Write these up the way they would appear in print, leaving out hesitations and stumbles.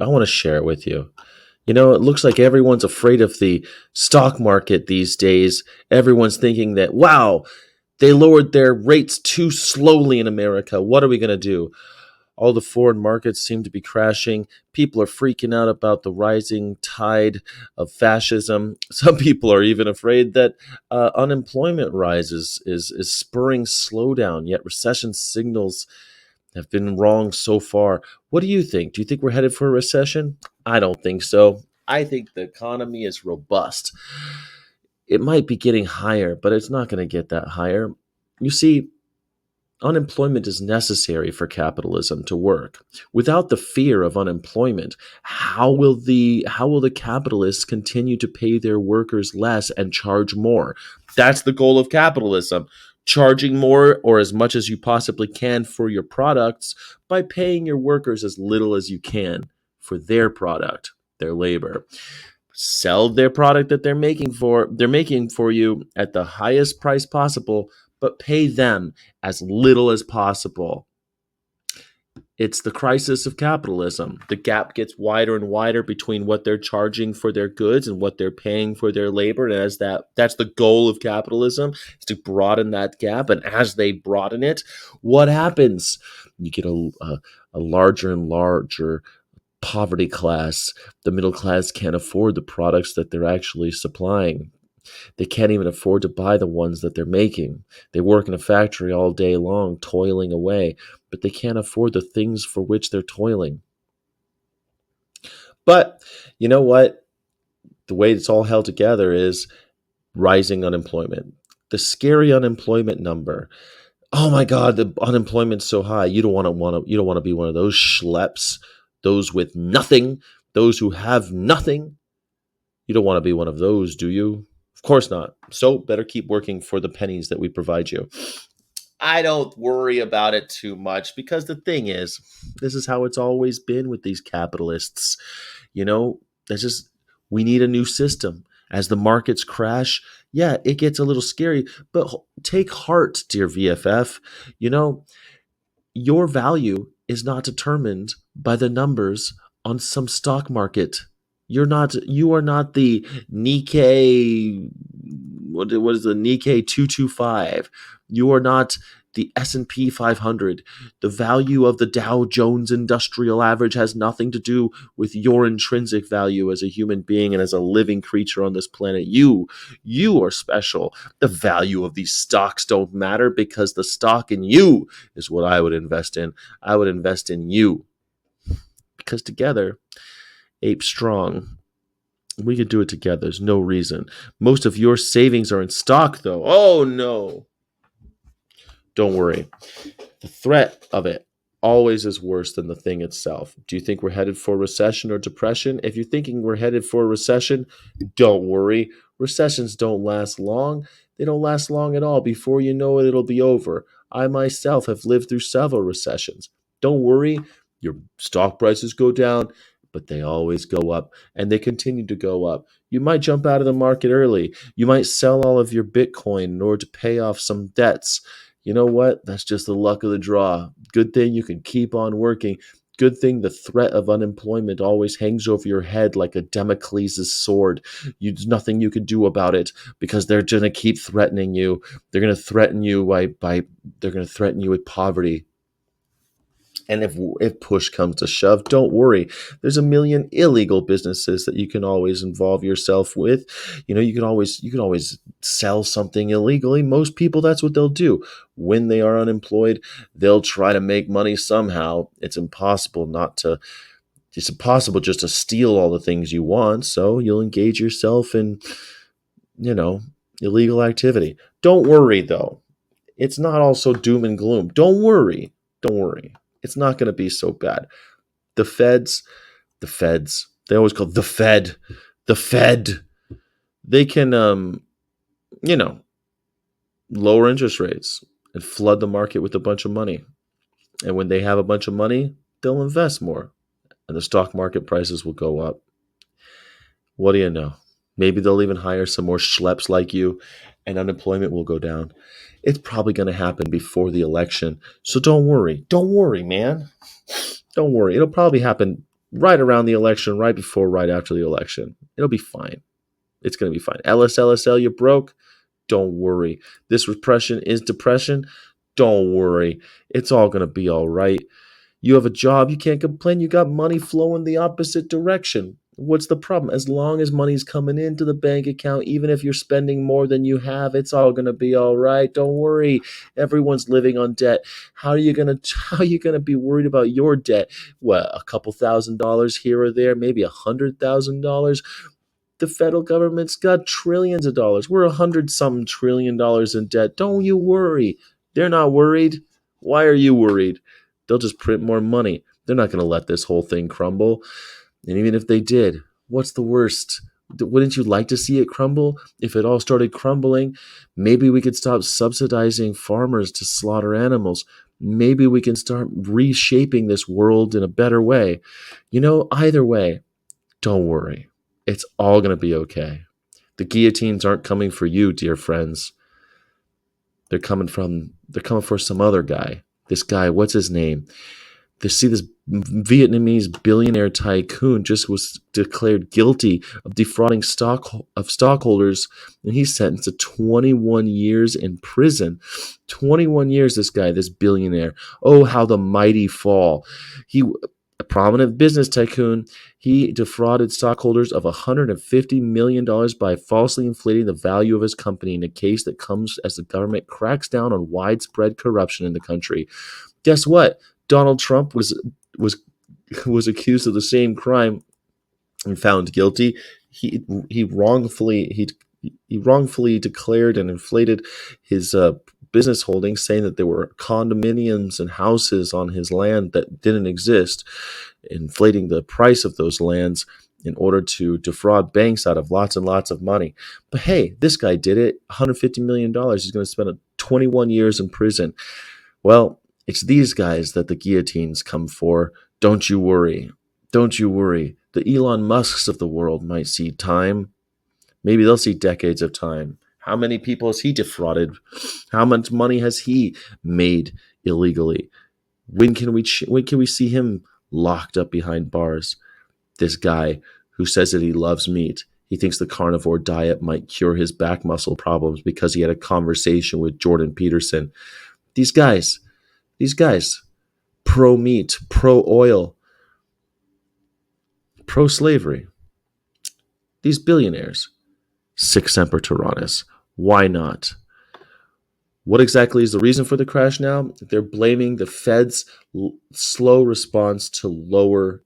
I want to share it with you. It looks like everyone's afraid of the stock market these days. Everyone's thinking that, wow, they lowered their rates too slowly in America. What are we going to do? All the foreign markets seem to be crashing. People are freaking out about the rising tide of fascism. Some people are even afraid that unemployment rises is spurring slowdown, yet recession signals have been wrong so far. What do you think? Do you think we're headed for a recession? I don't think so. I think the economy is robust. It might be getting higher, but it's not going to get that higher. You see, unemployment is necessary for capitalism to work. Without the fear of unemployment, how will the capitalists continue to pay their workers less and charge more? That's the goal of capitalism. Charging more or as much as you possibly can for your products by paying your workers as little as you can for their product, their labor. Sell their product that they're making for you at the highest price possible, but pay them as little as possible. It's the crisis of capitalism. The gap gets wider and wider between what they're charging for their goods and what they're paying for their labor. And as that's the goal of capitalism, is to broaden that gap. And as they broaden it, what happens? You get a larger and larger poverty class. The middle class can't afford the products that they're actually supplying. They can't even afford to buy the ones that they're making. They work in a factory all day long, toiling away, but they can't afford the things for which they're toiling. But you know what? The way it's all held together is rising unemployment. The scary unemployment number. Oh my God, the unemployment's so high. You don't want to be one of those schleps, those with nothing, those who have nothing. You don't want to be one of those, do you? Of course not. So better keep working for the pennies that we provide you. I don't worry about it too much because the thing is, this is how it's always been with these capitalists. You know, that's just, we need a new system. As the markets crash, yeah, it gets a little scary, but take heart, dear VFF. You know, your value is not determined by the numbers on some stock market. You are not the Nikkei, what is the Nikkei 225. You are not the S&P 500. The value of the Dow Jones Industrial Average has nothing to do with your intrinsic value as a human being and as a living creature on this planet. You are special. The value of these stocks don't matter because the stock in you is what I would invest in. I would invest in you because together, ape strong. We could do it together. There's no reason. Most of your savings are in stock, though. Oh, no. Don't worry. The threat of it always is worse than the thing itself. Do you think we're headed for recession or depression? If you're thinking we're headed for a recession, don't worry. Recessions don't last long. They don't last long at all. Before you know it, it'll be over. I myself have lived through several recessions. Don't worry. Your stock prices go down, but they always go up, and they continue to go up. You might jump out of the market early. You might sell all of your Bitcoin in order to pay off some debts. You know what? That's just the luck of the draw. Good thing you can keep on working. Good thing the threat of unemployment always hangs over your head like a Damocles' sword. There's nothing you can do about it because they're going to keep threatening you. They're going to threaten you they're going to threaten you with poverty. And if push comes to shove, don't worry. There's a million illegal businesses that you can always involve yourself with. You can always sell something illegally. Most people, that's what they'll do. When they are unemployed, they'll try to make money somehow. It's impossible just to steal all the things you want, so you'll engage yourself in, you know, illegal activity. Don't worry though. It's not all so doom and gloom. Don't worry. Don't worry. It's not going to be so bad. The feds, they always call the Fed, the Fed. They can, you know, lower interest rates and flood the market with a bunch of money. And when they have a bunch of money, they'll invest more and the stock market prices will go up. What do you know? Maybe they'll even hire some more schleps like you and unemployment will go down. It's probably going to happen before the election. So don't worry. Don't worry, man. Don't worry. It'll probably happen right around the election, right before, right after the election. It'll be fine. It's going to be fine. LSLSL, you broke? Don't worry. This repression is depression? Don't worry. It's all going to be all right. You have a job, you can't complain. You got money flowing the opposite direction. What's the problem? As long as money's coming into the bank account, even if you're spending more than you have, it's all going to be all right. Don't worry. Everyone's living on debt. How are you going to be worried about your debt? What, a couple $1,000s here or there, maybe $100,000? The federal government's got trillions of dollars. We're 100 something $1 trillion in debt. Don't you worry. They're not worried. Why are you worried? They'll just print more money. They're not going to let this whole thing crumble. And even if they did, what's the worst? Wouldn't you like to see it crumble? If it all started crumbling, maybe we could stop subsidizing farmers to slaughter animals. Maybe we can start reshaping this world in a better way. Either way, don't worry. It's all going to be okay. The guillotines aren't coming for you, dear friends. They're coming for some other guy. This guy, what's his name? This Vietnamese billionaire tycoon just was declared guilty of defrauding stockholders, and he's sentenced to 21 years in prison. 21 years, this billionaire. Oh, how the mighty fall. A prominent business tycoon, he defrauded stockholders of $150 million by falsely inflating the value of his company in a case that comes as the government cracks down on widespread corruption in the country. Guess what? Donald Trump was was accused of the same crime and found guilty. He wrongfully declared and inflated his business holdings, saying that there were condominiums and houses on his land that didn't exist, inflating the price of those lands in order to defraud banks out of lots and lots of money. But hey, this guy did it. $150 million. He's going to spend 21 years in prison. Well, it's these guys that the guillotines come for. Don't you worry. Don't you worry. The Elon Musks of the world might see time. Maybe they'll see decades of time. How many people has he defrauded? How much money has he made illegally? When can we see him locked up behind bars? This guy who says that he loves meat. He thinks the carnivore diet might cure his back muscle problems because he had a conversation with Jordan Peterson. These guys, pro meat, pro oil, pro slavery. These billionaires, sic semper tyrannis. Why not? What exactly is the reason for the crash now? They're blaming the Fed's slow response to lower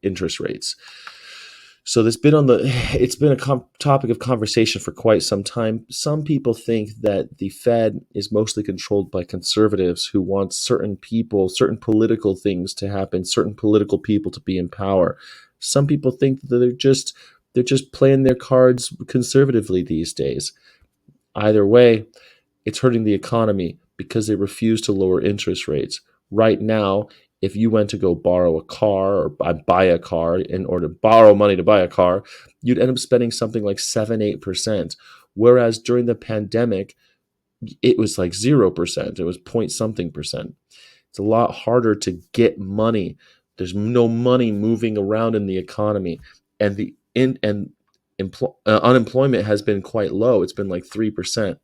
interest rates. So it's been a topic of conversation for quite some time. Some people think that the Fed is mostly controlled by conservatives who want certain people, certain political things to happen, certain political people to be in power. Some people think that they're just playing their cards conservatively these days. Either way, it's hurting the economy because they refuse to lower interest rates. Right now, if you went to go borrow a car or buy a car or to borrow money to buy a car, you'd end up spending something like 7-8%. Whereas during the pandemic, it was like 0%. It was point something percent. It's a lot harder to get money. There's no money moving around in the economy, and unemployment has been quite low. It's been like 3%.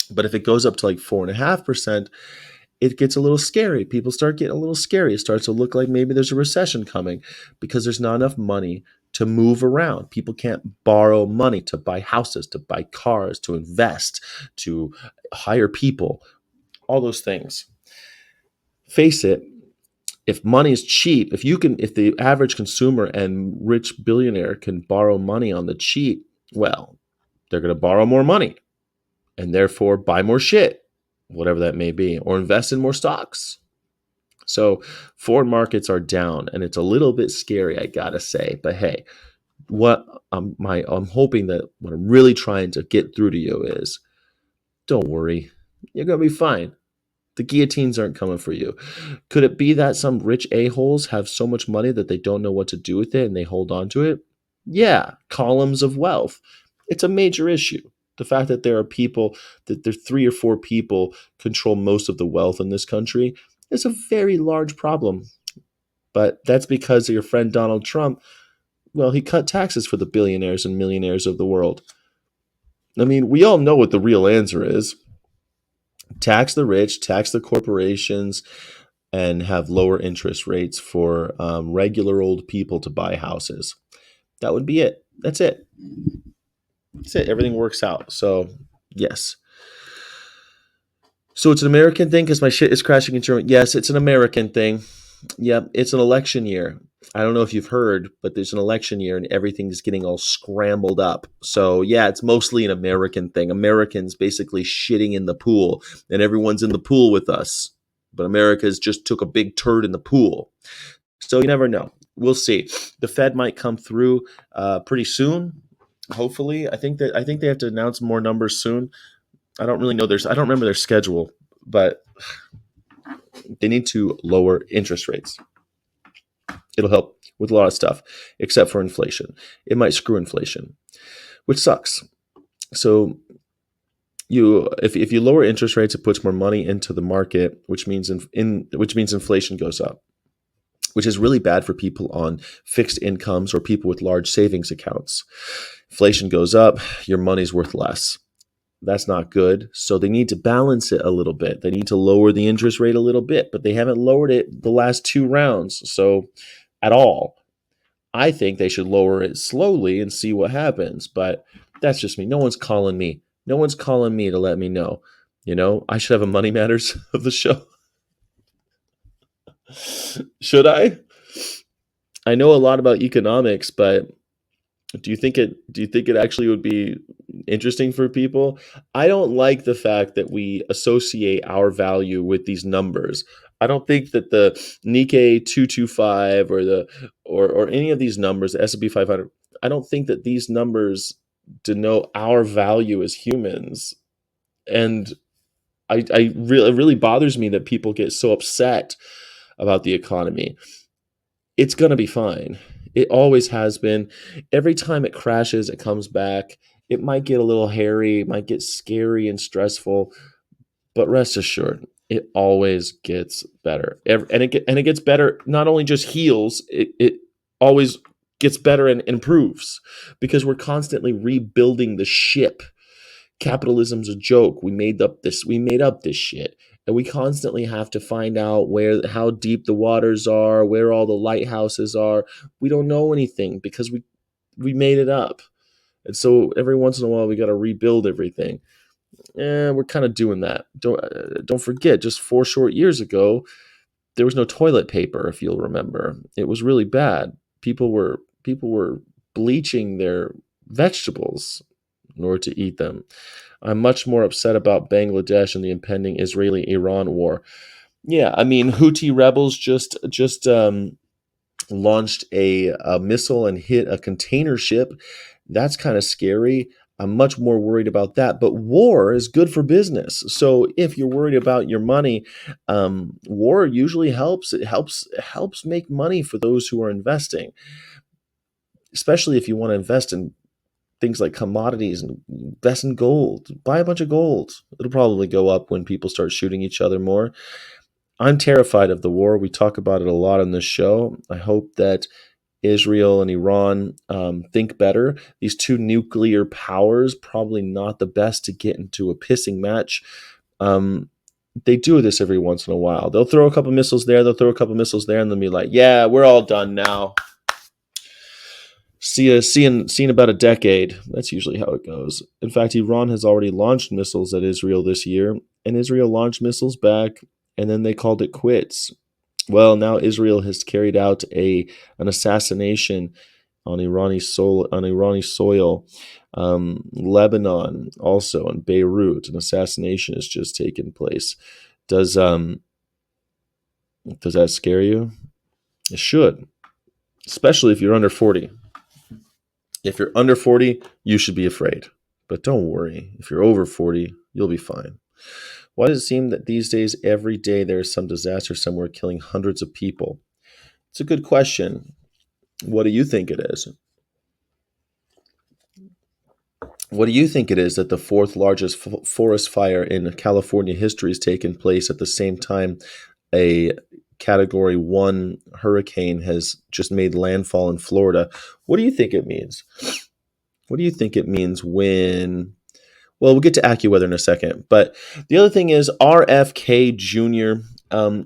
But if it goes up to like 4.5%, it gets a little scary. People start getting a little scary. It starts to look like maybe there's a recession coming because there's not enough money to move around. People can't borrow money to buy houses, to buy cars, to invest, to hire people, all those things. Face it, if money is cheap, if the average consumer and rich billionaire can borrow money on the cheap, well, they're going to borrow more money and therefore buy more shit, whatever that may be, or invest in more stocks. So foreign markets are down, and it's a little bit scary, I gotta say. But hey, I'm hoping that what I'm really trying to get through to you is, don't worry, you're gonna be fine. The guillotines aren't coming for you. Could it be that some rich a-holes have so much money that they don't know what to do with it and they hold on to it? Yeah, columns of wealth. It's a major issue. The fact that there are 3 or 4 people control most of the wealth in this country is a very large problem. But that's because of your friend Donald Trump. Well, he cut taxes for the billionaires and millionaires of the world. I mean, we all know what the real answer is: tax the rich, tax the corporations, and have lower interest rates for regular old people to buy houses. That would be it. That's it. That's it. Everything works out. So, yes. So it's an American thing because my shit is crashing in Germany. Yes, it's an American thing. Yep, it's an election year. I don't know if you've heard, but there's an election year and everything's getting all scrambled up. So, yeah, it's mostly an American thing. Americans basically shitting in the pool, and everyone's in the pool with us. But America's just took a big turd in the pool. So, you never know. We'll see. The Fed might come through pretty soon. Hopefully, I think they have to announce more numbers soon. I don't really know. I don't remember their schedule, but they need to lower interest rates. It'll help with a lot of stuff, except for inflation. It might screw inflation, which sucks. So if you lower interest rates, it puts more money into the market, which means which means inflation goes up, which is really bad for people on fixed incomes or people with large savings accounts. Inflation goes up, your money's worth less. That's not good. So they need to balance it a little bit. They need to lower the interest rate a little bit, but they haven't lowered it the last two rounds. So at all. I think they should lower it slowly and see what happens. But that's just me. No one's calling me. No one's calling me to let me know. I should have a Money Matters of the show. Should I? I know a lot about economics, but do you think it actually would be interesting for people? I don't like the fact that we associate our value with these numbers. I don't think that the Nikkei 225 or any of these numbers, the S&P 500, I don't think that these numbers denote our value as humans. And it really bothers me that people get so upset about the economy. It's going to be fine. It always has been. Every time it crashes, it comes back. It might get a little hairy, it might get scary and stressful, but rest assured, it always gets better. And it gets better, not only just heals, it always gets better and improves because we're constantly rebuilding the ship. Capitalism's a joke. We made up this shit. And we constantly have to find out how deep the waters are, where all the lighthouses are. We don't know anything because we made it up. And so every once in a while we got to rebuild everything. We're kind of doing that. Don't forget, just 4 short years ago, there was no toilet paper, if you'll remember. It was really bad. People were bleaching their vegetables in order to eat them. I'm much more upset about Bangladesh and the impending Israeli-Iran war. Yeah, I mean, Houthi rebels just launched a missile and hit a container ship. That's kind of scary. I'm much more worried about that. But war is good for business. So if you're worried about your money, war usually helps. It helps make money for those who are investing, especially if you want to invest in things like commodities and invest in gold. Buy a bunch of gold. It'll probably go up when people start shooting each other more. I'm terrified of the war. We talk about it a lot on this show. I hope that Israel and Iran think better. These two nuclear powers, probably not the best to get into a pissing match. Um, they do this every once in a while. They'll throw a couple missiles there, they'll throw a couple missiles there, and they'll be like, yeah, we're all done now. See in about a decade. That's usually how it goes. In fact, Iran has already launched missiles at Israel this year, and Israel launched missiles back, and then they called it quits. Well, now Israel has carried out an assassination on Iranian soil. Lebanon also, and Beirut, an assassination has just taken place. Does that scare you? It should, especially if you're under 40. If you're under 40, you should be afraid. But don't worry. If you're over 40, you'll be fine. Why does it seem that these days, every day, there is some disaster somewhere killing hundreds of people? It's a good question. What do you think it is? What do you think it is that the fourth largest forest fire in California history has taken place at the same time a Category 1 hurricane has just made landfall in Florida. What do you think it means? What do you think it means when well, we'll get to AccuWeather in a second. But the other thing is RFK Jr.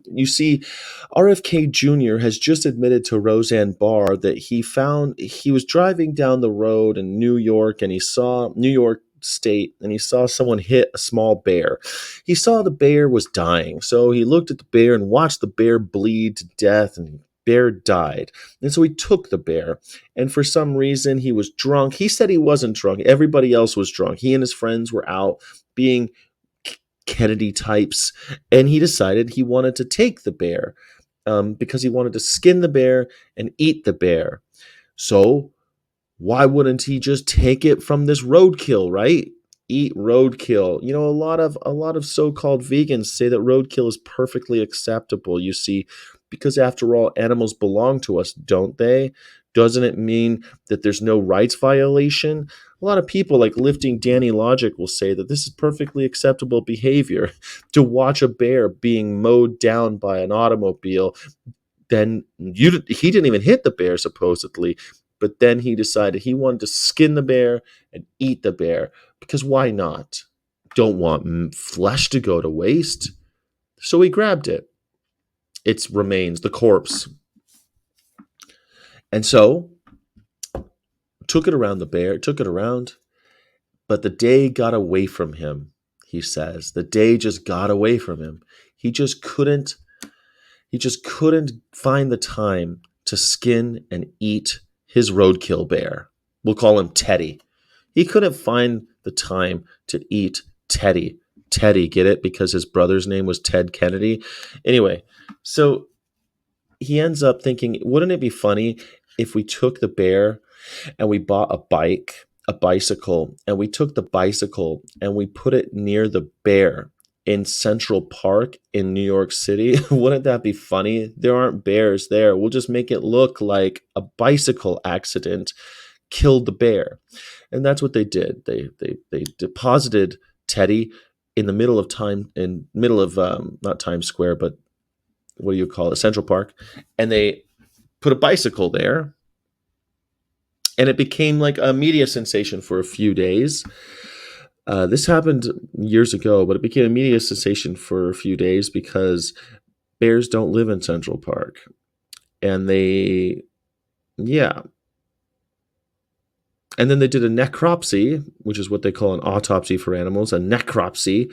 You see, RFK Jr. has just admitted to Roseanne Barr that he was driving down the road in New York and he saw New York State and he saw someone hit a small bear. He saw the bear was dying. So he looked at the bear and watched the bear bleed to death and the bear died. And so he took the bear and for some reason he was drunk. He said he wasn't drunk. Everybody else was drunk. He and his friends were out being Kennedy types, and he decided he wanted to take the bear because he wanted to skin the bear and eat the bear. So why wouldn't he just take it from this roadkill, right? Eat roadkill. You know, a lot of so-called vegans say that roadkill is perfectly acceptable, you see, because after all, animals belong to us, don't they? Doesn't it mean that there's no rights violation? A lot of people like lifting Danny Logic will say that this is perfectly acceptable behavior to watch a bear being mowed down by an automobile. Then he didn't even hit the bear supposedly, but then he decided he wanted to skin the bear and eat the bear because why not? Don't want flesh to go to waste. So he grabbed it. Its remains, the corpse. And so took it around the bear, took it around, but the day got away from him, he says. The day just got away from him. He just couldn't find the time to skin and eat his roadkill bear. We'll call him Teddy. He couldn't find the time to eat Teddy. Teddy, get it? Because his brother's name was Ted Kennedy. Anyway, so he ends up thinking, wouldn't it be funny if we took the bear and we bought a bicycle, and we took the bicycle and we put it near the bear in Central Park in New York City? Wouldn't that be funny? There aren't bears there. We'll just make it look like a bicycle accident killed the bear. And that's what they did. They deposited Teddy in the middle of not Times Square, but what do you call it? Central Park. And they put a bicycle there. And it became like a media sensation for a few days. This happened years ago, but it became a media sensation for a few days because bears don't live in Central Park. And yeah. And then they did a necropsy, which is what they call an autopsy for animals, a necropsy.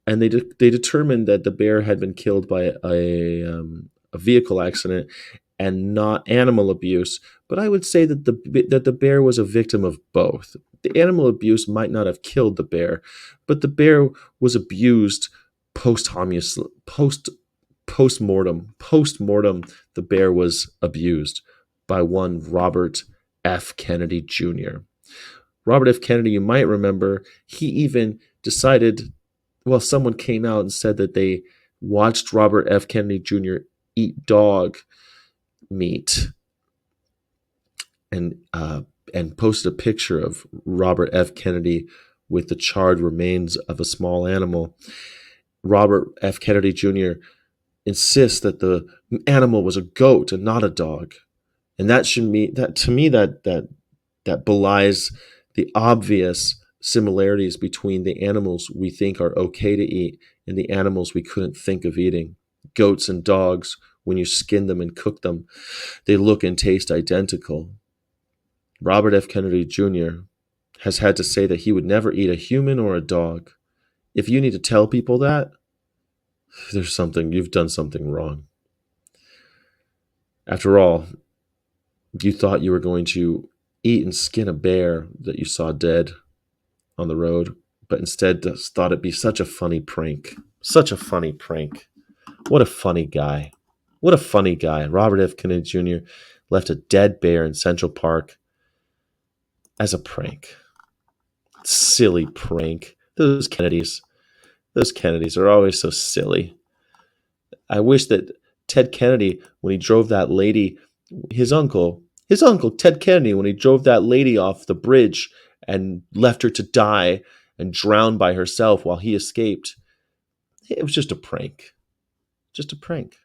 And they determined that the bear had been killed by a vehicle accident and not animal abuse. But I would say that the bear was a victim of both. The animal abuse might not have killed the bear, but the bear was abused postmortem. Post-mortem, the bear was abused by one Robert F. Kennedy Jr. Robert F. Kennedy, you might remember, he even decided, well, someone came out and said that they watched Robert F. Kennedy Jr. eat dog meat and posted a picture of Robert F. Kennedy with the charred remains of a small animal. Robert F. Kennedy Jr. insists that the animal was a goat and not a dog. And that should mean that to me that belies the obvious similarities between the animals we think are okay to eat and the animals we couldn't think of eating. Goats and dogs, when you skin them and cook them, they look and taste identical. Robert F. Kennedy Jr. has had to say that he would never eat a human or a dog. If you need to tell people that, you've done something wrong. After all, you thought you were going to eat and skin a bear that you saw dead on the road, but instead just thought it'd be such a funny prank. Such a funny prank. What a funny guy. What a funny guy. Robert F. Kennedy Jr. left a dead bear in Central Park as a prank. Silly prank. Those Kennedys are always so silly. I wish that Ted Kennedy, when he drove that lady, his uncle Ted Kennedy, when he drove that lady off the bridge and left her to die and drown by herself while he escaped, it was just a prank. Just a prank.